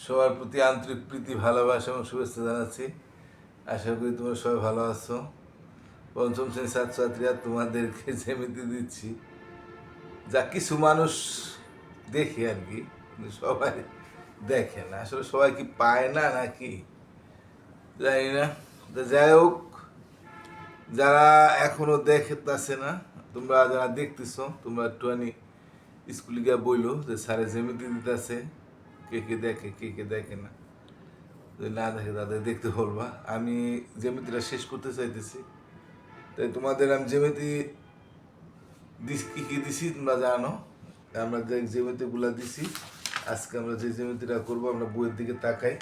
সবার প্রতি আন্তরিক প্রীতি ভালোবাসা এবং শুভেচ্ছা জানাচ্ছি। আশা করি তোমরা সবাই ভালো আছো। পঞ্চম শ্রেণীর ছাত্রছাত্রীরা তোমাদেরকে জ্যামিতি দিচ্ছি, যা কিছু মানুষ দেখে আর কি, কিন্তু সবাই দেখে না। আসলে সবাই কি পায় না নাকি জানি না। তো যাই হোক, যারা এখনো দেখতেছে না, তোমরা যারা দেখতেছো, তোমরা একটুখানি স্কুলে গিয়ে বইলো যে স্যারে জ্যামিতি দিতেছে, কে কে দেখে কে কে দেখে না। যদি না দেখে তাদের দেখতে বলবা। আমি জ্যামিতিটা শেষ করতে চাইতেছি, তাই তোমাদের আমি জ্যামিতি কী কী দিছি তোমরা জানো। আমরা যে জ্যামিতিগুলো দিছি, আজকে আমরা যে জ্যামিতিটা করবো, আমরা বইয়ের দিকে তাকাই।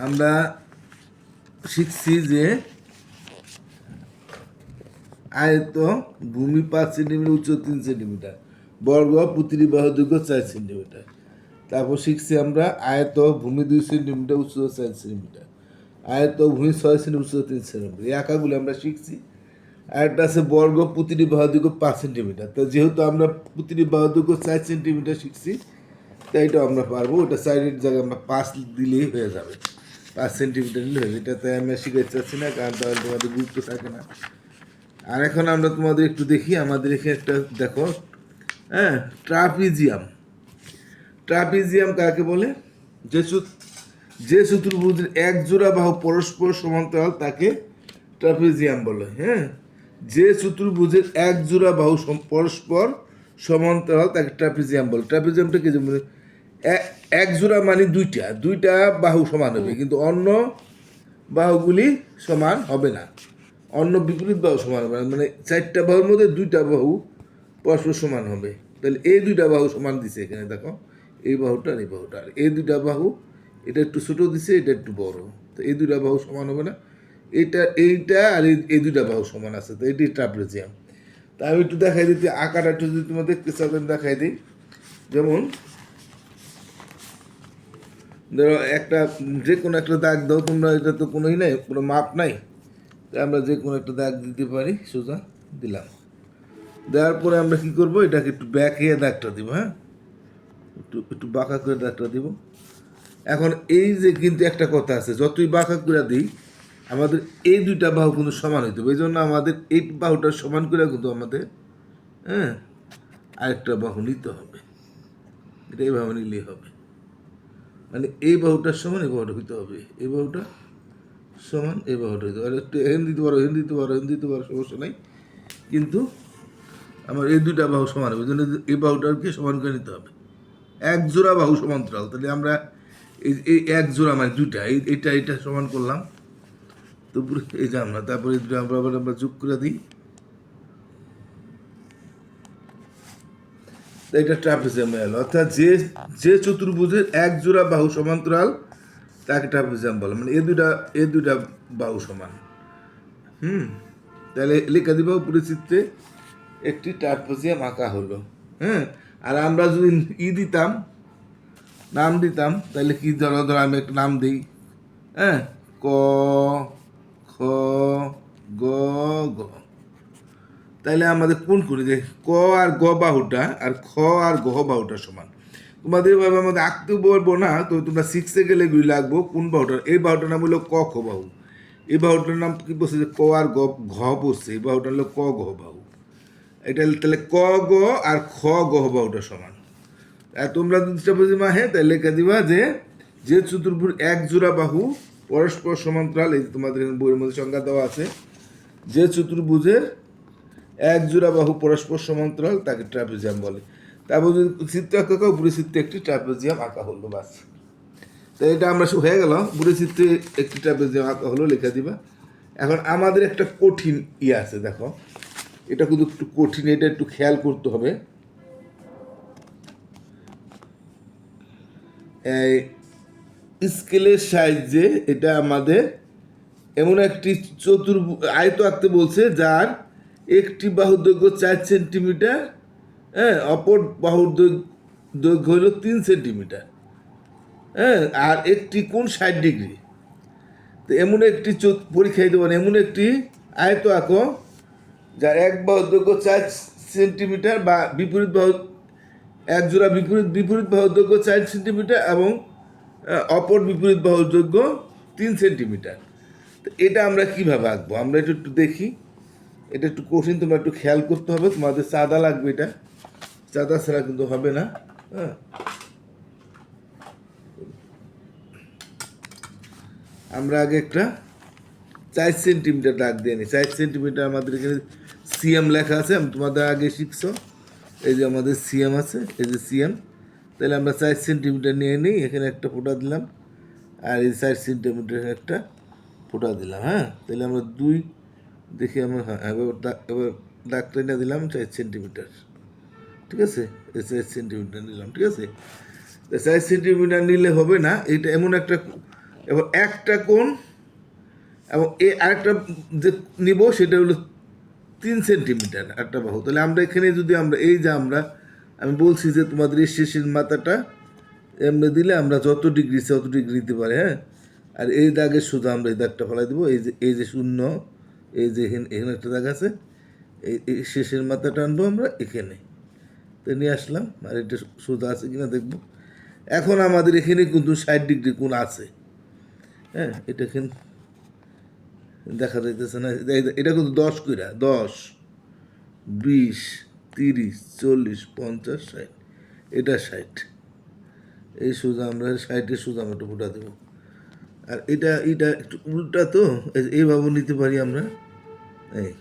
আমরা শিখছি যে আয়ত ভূমি 5 সেন্টিমিটার, উচ্চ 3 সেন্টিমিটার, বর্গ প্রতিটি বাহু দৈর্ঘ্য 4 সেন্টিমিটার। তারপর শিখছি আমরা আয়ত ভূমি 2 সেন্টিমিটার, উচ্চতা 4 সেন্টিমিটার, আয়ত ভূমি 6 সেন্টিমিটার, উচ্চতা 3 সেন্টিমিটার। এই আঁকাগুলো আমরা শিখছি। আরেকটা আছে বর্গ প্রতিটি বাহু দৈর্ঘ্য 5 সেন্টিমিটার। তো যেহেতু আমরা প্রতিটি বাহু দৈর্ঘ্য 4 সেন্টিমিটার শিখছি, তাই এটা আমরা পারবো। ওটা সাইডের জায়গায় আমরা 5 দিলেই হয়ে যাবে, 5 সেন্টিমিটার দিলে হয়ে যাবে। এটাতে আমি শিখাইতে চাচ্ছি না, কারণ তাহলে তোমাদের গুরুত্ব থাকে না। আর এখন আমরা তোমাদের একটু দেখি, আমাদের এখানে একটা দেখো, হ্যাঁ, ট্রাপিজিয়াম। ট্রাপিজিয়াম কাকে বলে? যে চতুর্ভুজের এক জোড়া বাহু পরস্পর সমান্তরাল তাকে ট্রাপিজিয়াম বলে। হ্যাঁ, যে চতুর্ভুজের এক জোড়া বাহু পরস্পর সমান্তরাল তাকে ট্রাপিজিয়াম বলে। ট্রাপিজিয়ামটা কি? যেমন এক জোড়া মানে দুইটা বাহু সমান হবে, কিন্তু অন্য বাহুগুলি সমান হবে না, অন্য বিপরীত বাহু সমান হবে না। মানে 4টা বাহুর মধ্যে 2টা বাহু পরস্পর সমান হবে। তাহলে এই 2টা বাহু সমান দিছে এখানে, দেখো, এই বাহুটা আর এই বাহুটা। আর এই 2টা বাহু, এটা একটু ছোটো দিছে, এটা একটু বড়, তো এই 2টা বাহু সমান হবে না। এইটা আর এই 2টা বাহু সমান আছে, তো এটি ট্রাপিজিয়াম। তা আমি একটু দেখাই দিতে, আঁকাটা একটু যদি তোমরা দেখতে চাও দেখাই দিই। যেমন ধরো একটা, যে কোনো একটা দাগ দাও তোমরা, এটা তো কোনোই নাই, কোনো মাপ নাই, তাই আমরা যে কোনো একটা দাগ দিতে পারি। সোজা দিলাম, দেওয়ার পরে আমরা কি করব, এটাকে একটু ব্যাকিয়ে দাগটা দিব। হ্যাঁ, একটু বাঁকা করে দাগটা দিব। এখন এই যে কিন্তু একটা কথা আছে, যতই বাঁকা করে দিই, আমাদের এই 2টা বাহু কিন্তু সমান হইতে হবে। এই জন্য আমাদের এই বাহুটা সমান করে কিন্তু আমাদের, হ্যাঁ, আরেকটা বাহু নিতে হবে। এটা এইভাবে নিলেই হবে। মানে এই বাহুটার সমান এই বাহুটা হইতে হবে, এই বাহুটা সমান এই বাহুটা হইতে হবে। আর একটু এখানে দিতে পারো, এখানে দিতে পারো, এখানে দিতে পারো, সমস্যা নাই। কিন্তু আমার এই 2টা বাহু সমান হবে, ওই জন্য এই বাহুটাকে সমান করে নিতে হবে। এক জোড়া বাহু সমান্তরাল, তাহলে আমরা এই এক জোড়া মানে 2টা, এটা সমান করলাম, তো এই যে আমরা, তারপরে এই 2টা আমরা যোগ করে দিই। এটা ট্রাপিজিয়াম এলো। অর্থাৎ যে চতুর্ভুজের এক জোড়া বাহু সমান্তরাল তাকে ট্রাপিজিয়াম বলে, মানে এই দুটা বাহু সমান। তাহলে লেখা দিব, পরিচিত্রে একটি ট্রাপিজিয়াম আঁকা হলো। হ্যাঁ, আর আমরা যদি দিতাম, নাম দিতাম, তাহলে কি, ধরো আমি একটা নাম দিই, হ্যাঁ, ক, খ, গ, ঘ। তাইলে আমাদের কোন করি যে ক আর গ বাহুটা আর খ আর গ বাহুটা সমান। তোমাদের এভাবে আমাদের আঁকতে বলবো না, তো তোমরা 6-এ গেলে এগুলি লাগবো। কোন বাহুটার? এই বাহুটার নাম হলো ক খ বাহু। এই বাহুটার নাম কি বলছে, যে ক আর গ ঘ বসছে, এই বাহুটা হলো ক ঘ বাহু। এটা তাহলে ক গ আর খ গ বাহুটা সমান। আর তোমরা যদি হ্যাঁ, তাহলে লেখা দিবা যে চতুর্ভুজ এক জোড়া বাহু পরস্পর সমান্তরাল, এই তোমাদের বইয়ের মধ্যে সংজ্ঞা দেওয়া আছে, যে চতুর্ভুজের এক জোড়া বাহু পরস্পর সমান্তরাল তাকে ট্রাপিজিয়াম বলে। তারপর যদি চিত্র আঁকা, উপরে চিত্রে একটি ট্রাপিজিয়াম আঁকা হলো, বাস। তো এটা আমরা হয়ে গেল, উপরে চিত্রে একটি ট্রাপিজিয়াম আঁকা হলো, লেখা দিবা। এখন আমাদের একটা কঠিন আছে, দেখো, এটা কিন্তু একটু কঠিন, এটা একটু খেয়াল করতে হবে। এই স্কেলের সাহায্যে এটা আমাদের এমন একটি আয়ত আঁকতে বলছে, যার একটি বাহুর দৈর্ঘ্য 4 সেন্টিমিটার, হ্যাঁ, অপর বাহুর দৈর্ঘ্য হলো 3 সেন্টিমিটার, হ্যাঁ, আর একটি কোণ 60 ডিগ্রি। তো এমন একটি পরীক্ষা দিতে পারে, এমন একটি আয়ত আঁকো যার এক বাহুর দৈর্ঘ্য 4 সেন্টিমিটার বা বিপরীত বাহু এক জোড়া বিপরীত বাহুর দৈর্ঘ্য 4 সেন্টিমিটার এবং অপর বিপরীত বাহুর দৈর্ঘ্য 3 সেন্টিমিটার। তো এটা আমরা কিভাবে আঁকবো আমরা এটা একটু দেখি। এটা একটু কঠিন, তোমরা একটু খেয়াল করতে হবে, তোমাদের চাঁদা লাগবে, এটা চাঁদা ছাড়া কিন্তু হবে না। হ্যাঁ, আমরা আগে একটা 4 সেন্টিমিটার দাগ দিয়ে নিই। 4 সেন্টিমিটার আমাদের এখানে সিএম লেখা আছে, আমি তোমাদের আগে শিখছো। এই যে আমাদের সিএম আছে, এই যে সিএম। তাহলে আমরা 4 সেন্টিমিটার নিয়ে নিই, এখানে একটা ফোঁটা দিলাম, আর এই 4 সেন্টিমিটার একটা ফোঁটা দিলাম। হ্যাঁ, তাহলে আমরা 2 দেখি আমরা, হ্যাঁ এবার দাগটা নিয়ে দিলাম 4 সেন্টিমিটার। ঠিক আছে, এই 4 সেন্টিমিটার নিলাম। ঠিক আছে, 4 সেন্টিমিটার নিলে হবে না, এটা এমন একটা, এবার একটা কোণ এবং এই আরেকটা যে নিব সেটা হলো 3 সেন্টিমিটার একটা বাহু। তাহলে আমরা এখানে যদি আমরা এই যে আমি বলছি যে তোমাদের এই শেষের মাথাটা এমনি দিলে আমরা যত ডিগ্রি তত ডিগ্রি দিতে পারি। হ্যাঁ, আর এই দাগের সোজা আমরা এই দাগটা ফেলাই দেবো, এই যে শূন্য, এই যে এখানে একটা দাগ আছে, এই শেষের মাথাটা আনবো আমরা এখানে, তো নিয়ে আসলাম, আর এটা সোজা আছে কিনা দেখবো। এখন আমাদের এখানে কিন্তু 60 ডিগ্রি কোণ আছে। হ্যাঁ, এটা এখানে দেখা যাইতেছে না, এটা কিন্তু 10 কইরা, 10, 20, 30, 40, 50, 60, এটা 60। এই সোজা আমরা 60-এর সোজা আমরা একটু ফুটা দেবো। আর এটা একটু উল্টা, তো এইভাবে নিতে পারি আমরা। এই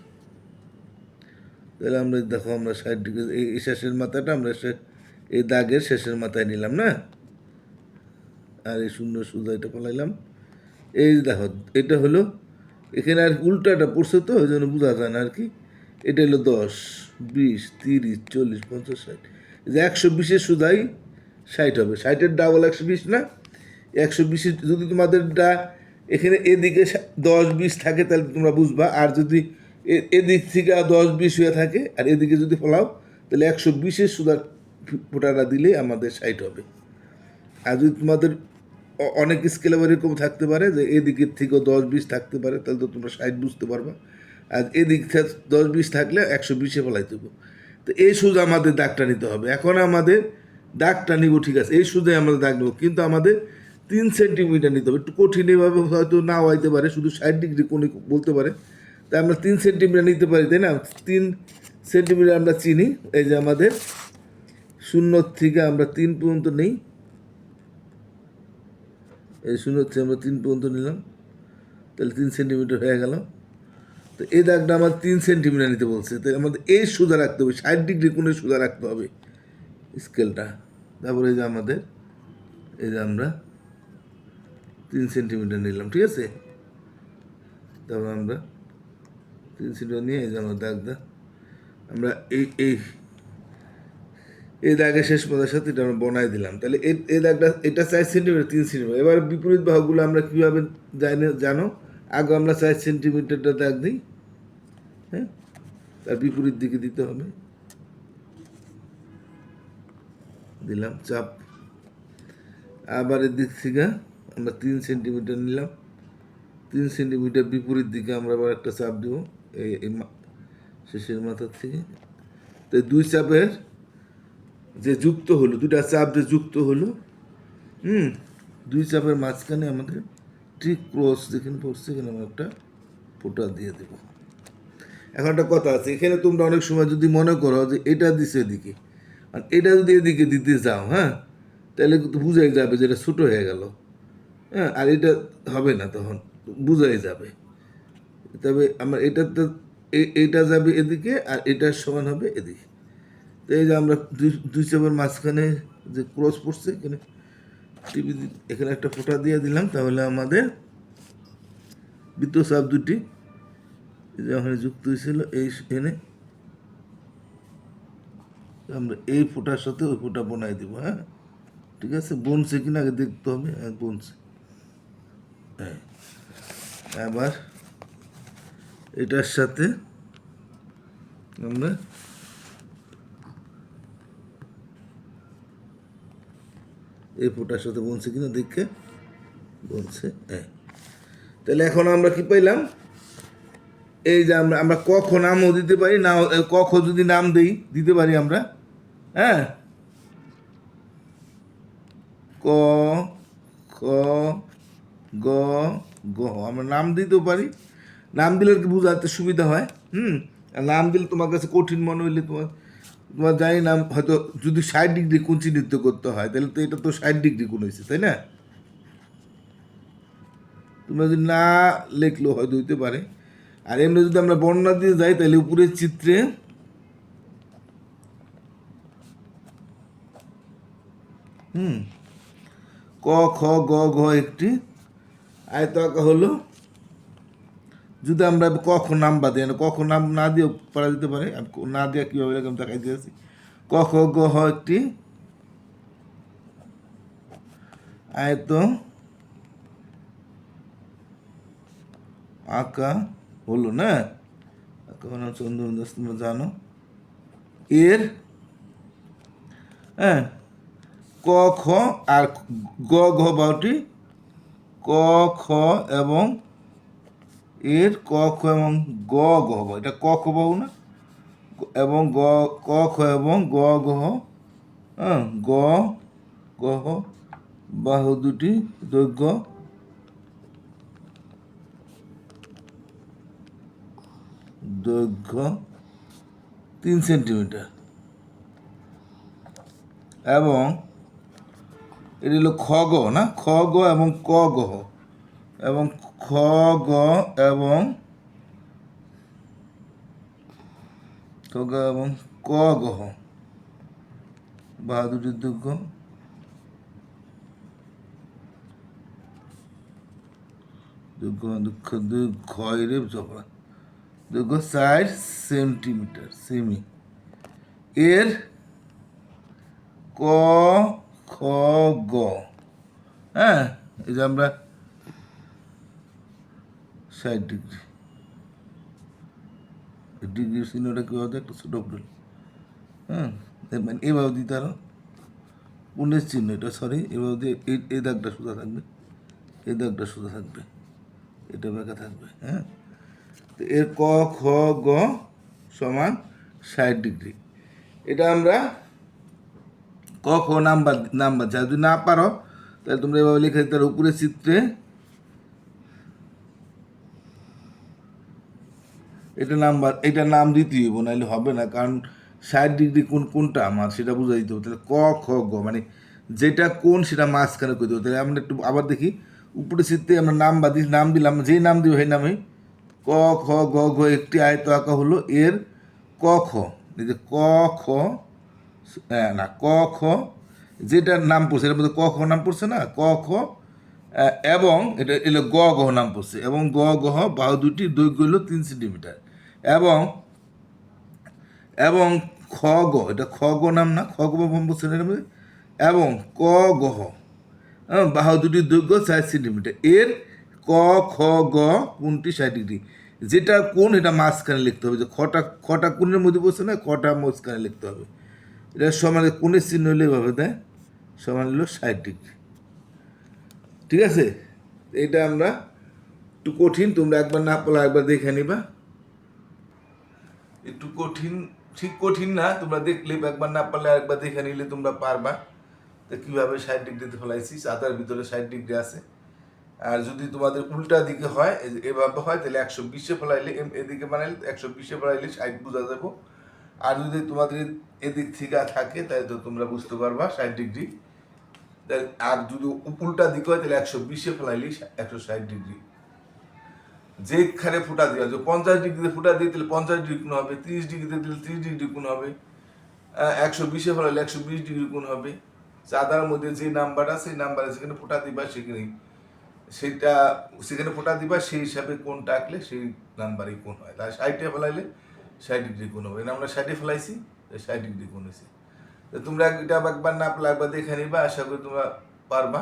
তাহলে আমরা দেখো, আমরা 60 ডিগ্রি এই শেষের মাথাটা আমরা এই দাগের শেষের মাথায় নিলাম না, আর এই শূন্য সোজা এটা ফলাইলাম। এই দেখো, এটা হলো এখানে আর উল্টাটা পড়ছে, তো ওই জন্য বোঝা যায় না আর কি। এটা হলো 10, 20, 30, 40, 50, 60। যে 120-এর সুদাই 60 হবে, 60-এর ডাবল 120 না, 120 যদি তোমাদেরটা এখানে এদিকে 10-20 থাকে তাহলে তোমরা বুঝবা, আর যদি এদিক থেকে 10-20 হয়ে থাকে আর এদিকে যদি ফলাও তাহলে 120-এর সুদা ফোটাটা দিলে আমাদের 60 হবে। আর যদি তোমাদের অনেক স্কেলে এরকম থাকতে পারে যে এদিকের থেকেও 10-20 থাকতে পারে, তাহলে তো তোমরা 60 বুঝতে পারবা। আর এদিক থেকে 10-20 থাকলে 120-এ ফেলাই দেবো। তো এই সোজা আমাদের দাগটা নিতে হবে। এখন আমাদের দাগটা নিব, ঠিক আছে, এই সোজাই আমাদের দাগ নেব, কিন্তু আমাদের 3 সেন্টিমিটার নিতে হবে। একটু কঠিন এভাবে হয়তো নাও হইতে পারে, শুধু 60 ডিগ্রি কোণে বলতে পারে, তাই আমরা 3 সেন্টিমিটার নিতে পারি, তাই না। 3 সেন্টিমিটার আমরা চিনি, এই যে আমাদের 0 থেকে আমরা 3 পর্যন্ত নেই, এই 0 থেকে আমরা 3 পর্যন্ত নিলাম, তাহলে 3 সেন্টিমিটার হয়ে গেল। তো এই দাগটা আমার 3 সেন্টিমিটার নিতে বলছে, তাই আমাদের এই সোজা রাখতে হবে, 60 ডিগ্রি কোণে সোজা রাখতে হবে স্কেলটা। তারপরে এই যে আমাদের, এই যে আমরা 3 সেন্টিমিটার নিলাম, ঠিক আছে। তারপর আমরা 3 সেন্টিমিটার নিয়ে এই যে আমার দাগটা আমরা এই দাগের শেষ পদের সাথে এটা আমরা বনাই দিলাম। তাহলে এই দাগটা, এটা 4 সেন্টিমিটার, 3 সেন্টিমিটার। এবার বিপরীত বাহুগুলো আমরা কীভাবে জানো, আগে আমরা 4 সেন্টিমিটারটা দাগ দিই। হ্যাঁ, তার বিপরীত দিকে দিতে হবে, দিলাম চাপ। আবার এদিক থেকে আমরা 3 সেন্টিমিটার নিলাম, 3 সেন্টিমিটার বিপরীত দিকে আমরা আবার একটা চাপ দেব এই শেষের মাথার থেকে। তো 2 চাপের যে যুক্ত হলো, 2টা চাপ যে যুক্ত হলো, 2 চাপের মাঝখানে আমাদের ঠিক ক্রস যেখানে পড়ছে এখানে আমরা একটা ফোঁটা দিয়ে দেব। এখন একটা কথা আছে, এখানে তোমরা অনেক সময় যদি মনে করো যে এটা দিছে এদিকে, আর এটা যদি এদিকে দিতে যাও, হ্যাঁ, তাহলে কিন্তু বুঝাই যাবে যে এটা ছোটো হয়ে গেল। হ্যাঁ, আর এটা হবে না, তখন বুঝাই যাবে। তবে আমরা এটাতে এইটা যাবে এদিকে আর এটার সমান হবে এদিকে। তো এই যে আমরা দুই চাপের মাঝখানে যে ক্রস পড়ছে এখানে টিভি, এখানে একটা ফোঁটা দিয়ে দিলাম, তাহলে আমাদের বৃত্তচাপ দুটি যখন যুক্ত হয়েছিল এই এখানে আমরা এই ফোঁটার সাথে ওই ফোঁটা বনাই দিব। হ্যাঁ, ঠিক আছে, বনছে কিনা আগে দেখতে হবে। হ্যাঁ, বনছে। হ্যাঁ, আবার এটার সাথে আমরা এই ফোঁটার সাথে বনছে কিনা দেখে, বনছে। হ্যাঁ, তাহলে এখন আমরা কি পাইলাম, এই যে আমরা আমরা ক খ নামও দিতে পারি, না ক খ যদি নাম দেই দিতে পারি আমরা। হ্যাঁ, ক খ গ গ আমরা নাম দিতেও পারি। নাম দিলে আর কি বোঝাতে সুবিধা হয়। আর নাম দিলে তোমার কাছে কঠিন মনে হইলে তোমার তোমার জানি নাম হয়তো যদি 60 ডিগ্রি কোণ চিহ্নিত করতে হয় তাহলে তো এটা তো 60 ডিগ্রি কোণ হয়েছে, তাই না? তোমরা যদি না লেখলেও হয়তো হইতে পারে। আর এমনি যদি আমরা বর্ণনা দিয়ে যাই তাহলে উপরের চিত্রে ক খ গ ঘ একটি আয়ত আঁকা হলো। যদি আমরা ক খ নাম বাদে ক খ নাম না দিয়েও পারা যেতে পারে, না দেওয়া কীভাবে এরকম দেখাই দিয়েছি। ক খ গ হ একটি আয়ত আঁকা হলো না, চন্দ্রন দাস তোমরা জানো। এর হ্যাঁ ক খ আর গ ঘ বাউটি ক খ এবং এর ক খ এবং গ ঘ বা এটা ক খ বাহু না, এবং গ ক খ এবং গ ঘ হ্যাঁ গ গহ বাহু দুটি দৈর্ঘ্য দৈর্ঘ্য 3 সেন্টিমিটার এবং এটি হলো খ গ না, খ গ এবং ক গহ এবং খ গ এবং খ গ এবং ক গহ বাহু দুটির দৈর্ঘ্য দৈর্ঘ্য 4 সেন্টিমিটার সেমি। এর ক খ গ হ্যাঁ এই যে আমরা 60 ডিগ্রি ডিগ্রির চিহ্নটা কী হতো একটা ছোটো ফুল। হ্যাঁ দেখবেন এভাবে দিতে আরো পুনের চিহ্ন এটা, সরি এভাবে দিয়ে এই দাগটা সোজা থাকবে, এই দাগটা সোজা থাকবে, এটা বাঁকা থাকবে। হ্যাঁ, তো এর ক খ গ সমান 60 ডিগ্রি। এটা আমরা ক খ নাম্বার নাম্বার যা যদি না পারো তাহলে তোমরা এভাবে লিখে দিতে পারো উপরে চিত্রে এটা নাম্বার, এটা নাম দিতেই হইব, নাহলে হবে না, কারণ 60 ডিগ্রি কোনটা আমার সেটা বুঝাই দিতে হবে। তাহলে ক খ গ মানে যেটা কোন সেটা মাঝখানে করে দেবো। তাহলে আমরা একটু আবার দেখি উপরে চিত্রে আমরা নাম বাদি নাম দিলাম, যেই নাম দিব সেই নামে ক খ গ ঘ একটি আয়ত আঁকা হলো। এর ক খ এই যে ক খ না ক খ যেটার নাম পড়ছে এটার মধ্যে ক খ নাম পড়ছে না, ক খ এবং এটা এলো গ গহ নাম পড়ছে এবং গ গহ বাহু দুটি দৈর্ঘ্য হলো 3 সেন্টিমিটার এবং এবং খ গ এটা খ গ নাম না, খ গ নাম পড়ছে এটার মধ্যে এবং ক গহ বাহু দুটির দৈর্ঘ্য 4 সেন্টিমিটার। এর ক খ গ কোনটি 60 ডিগ্রি, যেটা কোন এটা মাঝখানে লিখতে হবে, যে খটা কোণের মধ্যে পড়ছে না, খটা মাঝখানে লিখতে হবে। এটা সমান কোণের চিহ্ন হলে এভাবে দেয়, সমান হলো 60 ডিগ্রি। ঠিক আছে, এটা আমরা একটু কঠিন, তোমরা একবার না পারলে একবার দেখে নিবা। একটু কঠিন, ঠিক কঠিন না, তোমরা দেখলে একবার না পারলে একবার দেখে নিলে তোমরা পারবা তো কীভাবে 60 ডিগ্রিতে ফেলাইছি। চাঁদার ভিতরে 60 ডিগ্রি আছে। আর যদি তোমাদের উল্টা দিকে হয় এভাবে হয় তাহলে 120-এ ফেলাইলে এদিকে বানাইলে 120-এ ফেলাইলে 60 বোঝা যাবো। আর যদি তোমাদের এদিক থেকে থাকে তাহলে তো তোমরা বুঝতে পারবা 60 ডিগ্রি। আর যদি উল্টা দিক হয় তাহলে 120-এ ফেলাইলে 160 ডিগ্রি। যেখানে ফুটা দেওয়া যে 50 ডিগ্রিতে ফুটা দিয়ে তাহলে 50 ডিগ্রি কোণ হবে, 30 ডিগ্রিতে দিলে 30 ডিগ্রি কোণ হবে, 120-এ ফেলাইলে 120 ডিগ্রি কোণ হবে। চাঁদার মধ্যে যে নাম্বার আছে সেই নাম্বারে যেখানে ফুটা দিবা সেখানে ফোটা দিবা, সেই হিসাবে কোনটা আঁকলে সেই নাম্বারই কোন হয়। তাই 60-এ ফেলাইলে 60 ডিগ্রি কোন হবে। আমরা 60-এ ফেলাইছি 60 ডিগ্রি কোন হয়েছে। তো তোমরা এটা একবার না পেলে একবার দেখে নিবা, আশা করি তোমরা পারবা।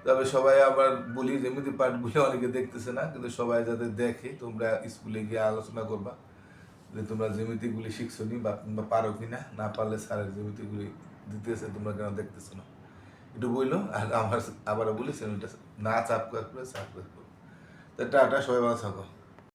তবে সবাই আবার বলি জ্যামিতি পাঠগুলো অনেকে দেখতেছে না, কিন্তু সবাই যাতে দেখে তোমরা স্কুলে গিয়ে আলোচনা করবা যে তোমরা জ্যামিতিগুলি শিখছো নি বা তোমরা পারো কিনা, না পারলে স্যারের জ্যামিতিগুলি দিতেছে তোমরা কেন দেখতেছো না একটু বললো। আর আমার আবারও বলি সেটা না চাপ করে চাপ করে। টাটা, সবাই ভালো থাকো।